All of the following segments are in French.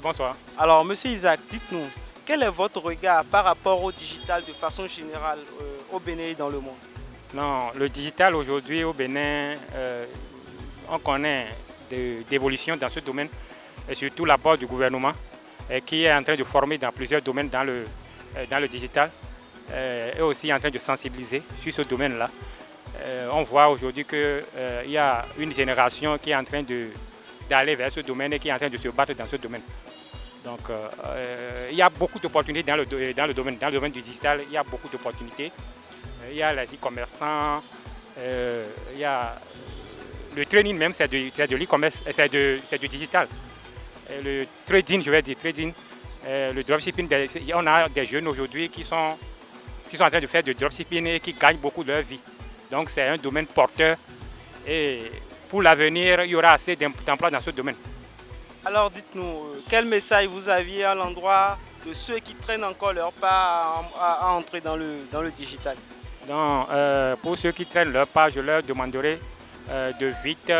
bonsoir. Alors, Monsieur Isaac, dites-nous, quel est votre regard par rapport au digital de façon générale au Bénin et dans le monde? Non, le digital aujourd'hui au Bénin, on connaît d'évolution dans ce domaine et surtout l'apport du gouvernement qui est en train de former dans plusieurs domaines dans le digital et aussi en train de sensibiliser sur ce domaine-là. On voit aujourd'hui qu'il y a une génération qui est en train d'aller vers ce domaine et qui est en train de se battre dans ce domaine. Donc il y a beaucoup d'opportunités dans le domaine du digital, il y a beaucoup d'opportunités. Il y a les e-commerçants, il y a le trading même, c'est de l'e-commerce, c'est du digital. Et le trading, je vais dire trading, le dropshipping, on a des jeunes aujourd'hui qui sont en train de faire du dropshipping et qui gagnent beaucoup de leur vie. Donc c'est un domaine porteur et pour l'avenir, il y aura assez d'emplois dans ce domaine. Alors dites-nous, quel message vous aviez à l'endroit de ceux qui traînent encore leur pas à entrer dans le digital? Donc, pour ceux qui traînent leur pas, je leur demanderai de vite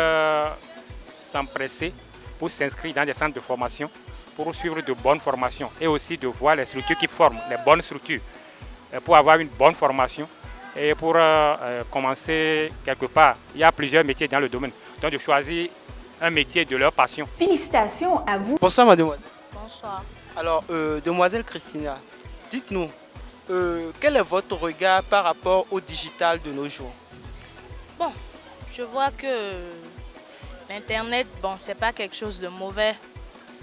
s'empresser pour s'inscrire dans des centres de formation, pour suivre de bonnes formations et aussi de voir les structures qui forment, les bonnes structures, pour avoir une bonne formation et pour commencer quelque part. Il y a plusieurs métiers dans le domaine, donc de choisir un métier de leur passion. Félicitations à vous. Bonsoir mademoiselle. Bonsoir. Alors, demoiselle Christina, dites-nous, quel est votre regard par rapport au digital de nos jours? Bon, je vois que l'Internet, bon, c'est pas quelque chose de mauvais.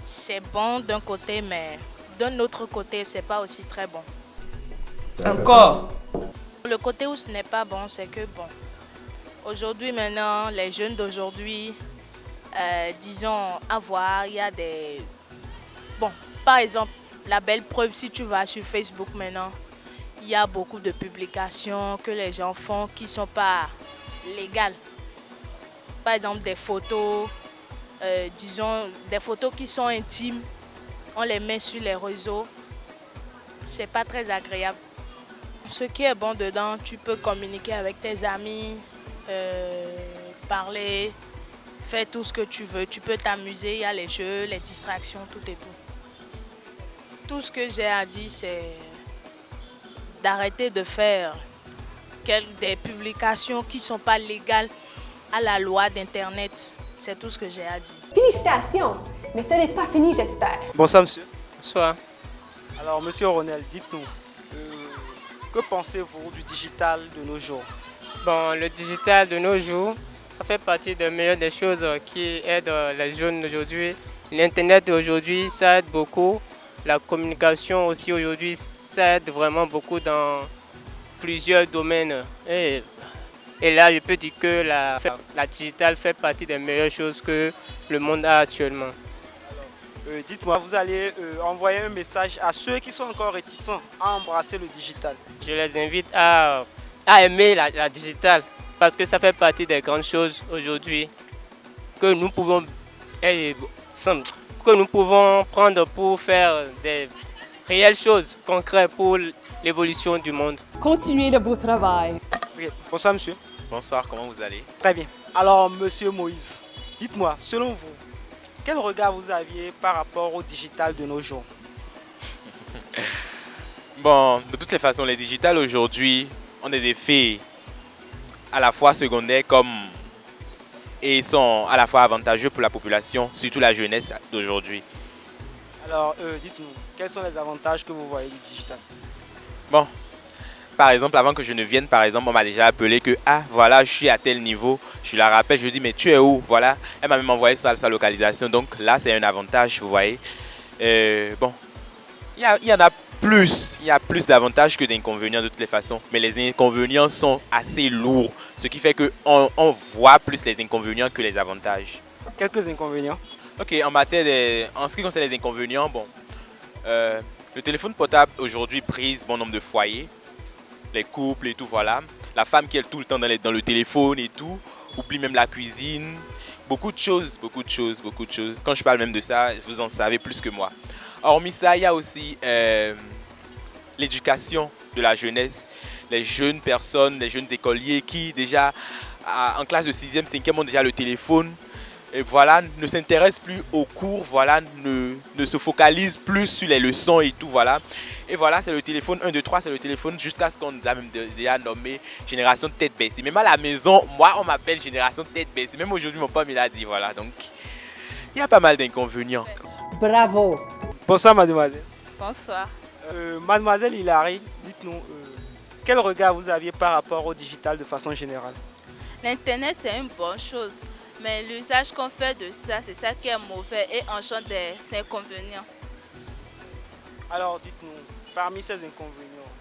C'est bon d'un côté, mais d'un autre côté, c'est pas aussi très bon. Encore? Le côté où ce n'est pas bon, c'est que, bon, aujourd'hui, maintenant, les jeunes d'aujourd'hui, disons, à voir, il y a des... Bon, par exemple, la belle preuve, si tu vas sur Facebook maintenant, il y a beaucoup de publications que les gens font qui ne sont pas légales. Par exemple, des photos, disons, des photos qui sont intimes, on les met sur les réseaux. C'est pas très agréable. Ce qui est bon dedans, tu peux communiquer avec tes amis, parler, faire tout ce que tu veux. Tu peux t'amuser, il y a les jeux, les distractions, tout et tout. Tout ce que j'ai à dire, c'est d'arrêter de faire des publications qui ne sont pas légales à la loi d'Internet. C'est tout ce que j'ai à dire. Félicitations, mais ce n'est pas fini, j'espère. Bonsoir monsieur. Bonsoir. Alors monsieur Ronel, dites-nous, que pensez-vous du digital de nos jours? Bon, le digital de nos jours, ça fait partie des meilleures des choses qui aident les jeunes aujourd'hui. L'Internet d'aujourd'hui, ça aide beaucoup. La communication aussi aujourd'hui, ça aide vraiment beaucoup dans plusieurs domaines. Et là, je peux dire que la digitale fait partie des meilleures choses que le monde a actuellement. Dites-moi, vous allez envoyer un message à ceux qui sont encore réticents à embrasser le digital. Je les invite à aimer la digitale parce que ça fait partie des grandes choses aujourd'hui que nous pouvons prendre pour faire des réelles choses concrètes pour l'évolution du monde. Continuez le beau travail. Ok. Bonsoir monsieur. Bonsoir, comment vous allez? Très bien. Alors monsieur Moïse, dites-moi, selon vous, quel regard vous aviez par rapport au digital de nos jours? Bon, de toutes les façons, les digitales aujourd'hui ont des effets à la fois secondaires et sont à la fois avantageux pour la population, surtout la jeunesse d'aujourd'hui. Alors dites-nous, quels sont les avantages que vous voyez du digital? Bon, par exemple, avant que je ne vienne, par exemple, on m'a déjà appelé que « Ah, voilà, je suis à tel niveau ». Je la rappelle, je lui dis « Mais tu es où ?» Voilà, elle m'a même envoyé sa localisation. Donc là, c'est un avantage, vous voyez. Bon, il y en a plus. Il y a plus d'avantages que d'inconvénients de toutes les façons. Mais les inconvénients sont assez lourds. Ce qui fait qu'on voit plus les inconvénients que les avantages. Quelques inconvénients. Ok, en ce qui concerne les inconvénients, bon, le téléphone portable aujourd'hui brise bon nombre de foyers. Les couples et tout, voilà. La femme qui est tout le temps dans le téléphone et tout, oublie même la cuisine. Beaucoup de choses. Quand je parle même de ça, vous en savez plus que moi. Hormis ça, il y a aussi l'éducation de la jeunesse. Les jeunes personnes, les jeunes écoliers qui déjà, en classe de 6e, 5e, ont déjà le téléphone. et voilà, ne s'intéresse plus aux cours, voilà, ne se focalise plus sur les leçons et tout, voilà. Et voilà, c'est le téléphone 1, 2, 3, c'est le téléphone jusqu'à ce qu'on nous a même déjà nommé génération tête baissée. Même à la maison, moi, on m'appelle génération tête baissée. Même aujourd'hui, mon père me l'a dit, voilà. Donc, il y a pas mal d'inconvénients. Bravo. Bonsoir mademoiselle. Bonsoir. Mademoiselle Hilary, dites-nous, quel regard vous aviez par rapport au digital de façon générale? L'Internet, c'est une bonne chose, mais l'usage qu'on fait de ça, c'est ça qui est mauvais et engendre des inconvénients. Alors dites-nous, parmi ces inconvénients,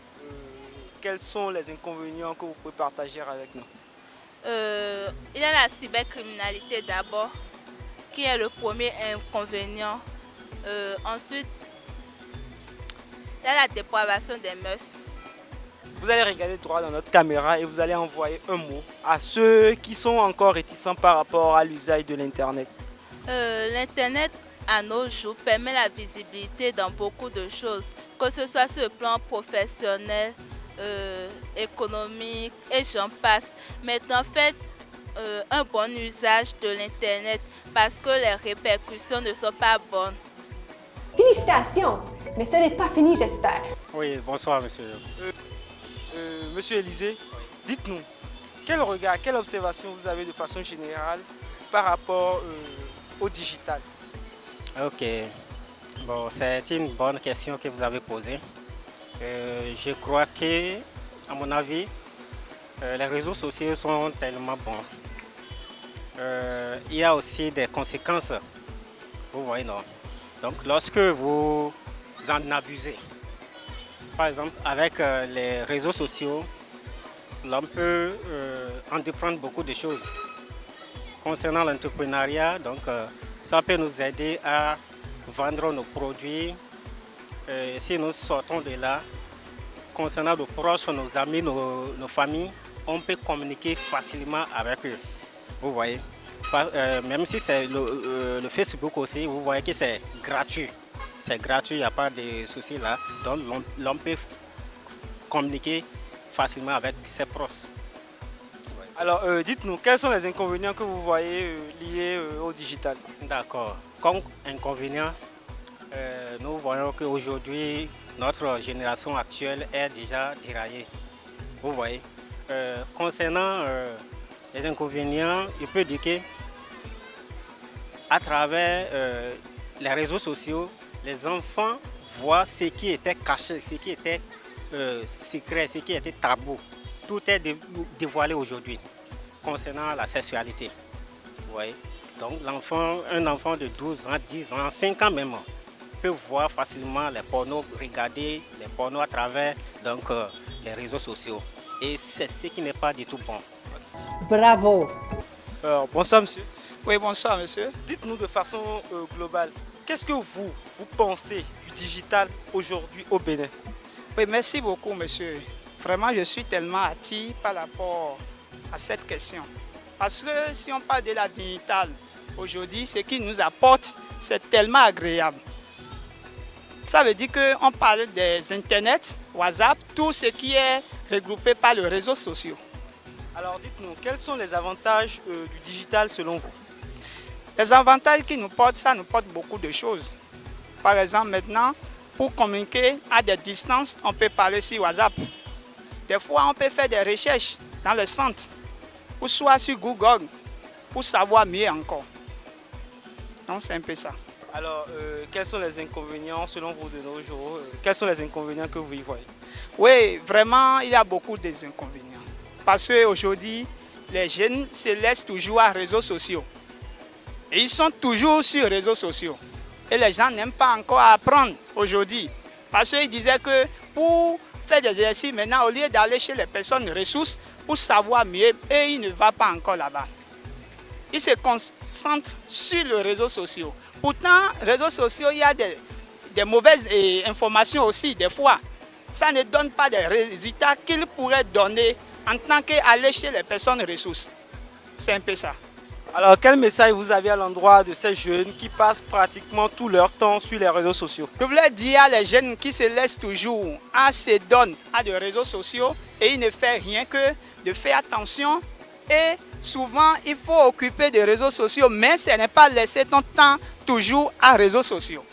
quels sont les inconvénients que vous pouvez partager avec nous? Il y a la cybercriminalité d'abord, qui est le premier inconvénient. Ensuite, il y a la dépravation des mœurs. Vous allez regarder droit dans notre caméra et vous allez envoyer un mot à ceux qui sont encore réticents par rapport à l'usage de l'Internet. L'Internet, à nos jours, permet la visibilité dans beaucoup de choses, que ce soit sur le plan professionnel, économique et j'en passe. Maintenant, faites un bon usage de l'Internet parce que les répercussions ne sont pas bonnes. Félicitations, mais ce n'est pas fini, j'espère. Oui, bonsoir monsieur. Monsieur Élisée, dites-nous, quel regard, quelle observation vous avez de façon générale par rapport au digital? Ok, bon, c'est une bonne question que vous avez posée. Je crois que, à mon avis, les réseaux sociaux sont tellement bons. Il y a aussi des conséquences, vous voyez, non? Donc, lorsque vous en abusez, par exemple, avec les réseaux sociaux, l'on peut entreprendre beaucoup de choses. Concernant l'entrepreneuriat, donc, ça peut nous aider à vendre nos produits. Si nous sortons de là, concernant nos proches, nos amis, nos familles, on peut communiquer facilement avec eux. Vous voyez, même si c'est le Facebook aussi, vous voyez que c'est gratuit. C'est gratuit, il n'y a pas de souci là. Donc l'on peut communiquer facilement avec ses proches. Alors dites-nous, quels sont les inconvénients que vous voyez liés au digital? D'accord. Comme inconvénient, nous voyons qu'aujourd'hui, notre génération actuelle est déjà déraillée. Vous voyez. Concernant les inconvénients, je peux dire qu'à travers les réseaux sociaux, les enfants voient ce qui était caché, ce qui était secret, ce qui était tabou. Tout est dévoilé aujourd'hui concernant la sexualité. Vous voyez? Donc un enfant de 12 ans, 10 ans, 5 ans même, peut voir facilement les pornos, regarder les pornos à travers donc, les réseaux sociaux. Et c'est ce qui n'est pas du tout bon. Bravo. Bonsoir monsieur. Oui, bonsoir monsieur. Dites-nous de façon globale, qu'est-ce que vous pensez du digital aujourd'hui au Bénin? Oui, merci beaucoup monsieur. Vraiment, je suis tellement attiré par rapport à cette question. Parce que si on parle de la digital aujourd'hui, ce qui nous apporte, c'est tellement agréable. Ça veut dire qu'on parle des internets, WhatsApp, tout ce qui est regroupé par les réseaux sociaux. Alors dites-nous, quels sont les avantages du digital selon vous? Les avantages qui nous portent, ça nous porte beaucoup de choses. Par exemple, maintenant, pour communiquer à des distances, on peut parler sur WhatsApp. Des fois, on peut faire des recherches dans le centre, ou soit sur Google, pour savoir mieux encore. Donc, c'est un peu ça. Alors, quels sont les inconvénients selon vous de nos jours? Quels sont les inconvénients que vous y voyez? Oui, vraiment, il y a beaucoup d'inconvénients. Parce qu'aujourd'hui, les jeunes se laissent toujours à réseaux sociaux. Et ils sont toujours sur les réseaux sociaux. Et les gens n'aiment pas encore apprendre aujourd'hui. Parce qu'ils disaient que pour faire des exercices maintenant, au lieu d'aller chez les personnes ressources, pour savoir mieux, et ils ne vont pas encore là-bas. Ils se concentrent sur les réseaux sociaux. Pourtant, les réseaux sociaux, il y a des mauvaises informations aussi, des fois. Ça ne donne pas des résultats qu'ils pourraient donner en tant qu'aller chez les personnes ressources. C'est un peu ça. Alors, quel message vous avez à l'endroit de ces jeunes qui passent pratiquement tout leur temps sur les réseaux sociaux? Je voulais dire à les jeunes qui se laissent toujours, se donnent à des réseaux sociaux et ils ne font rien que de faire attention et souvent il faut occuper des réseaux sociaux, mais ce n'est pas laisser ton temps toujours à réseaux sociaux.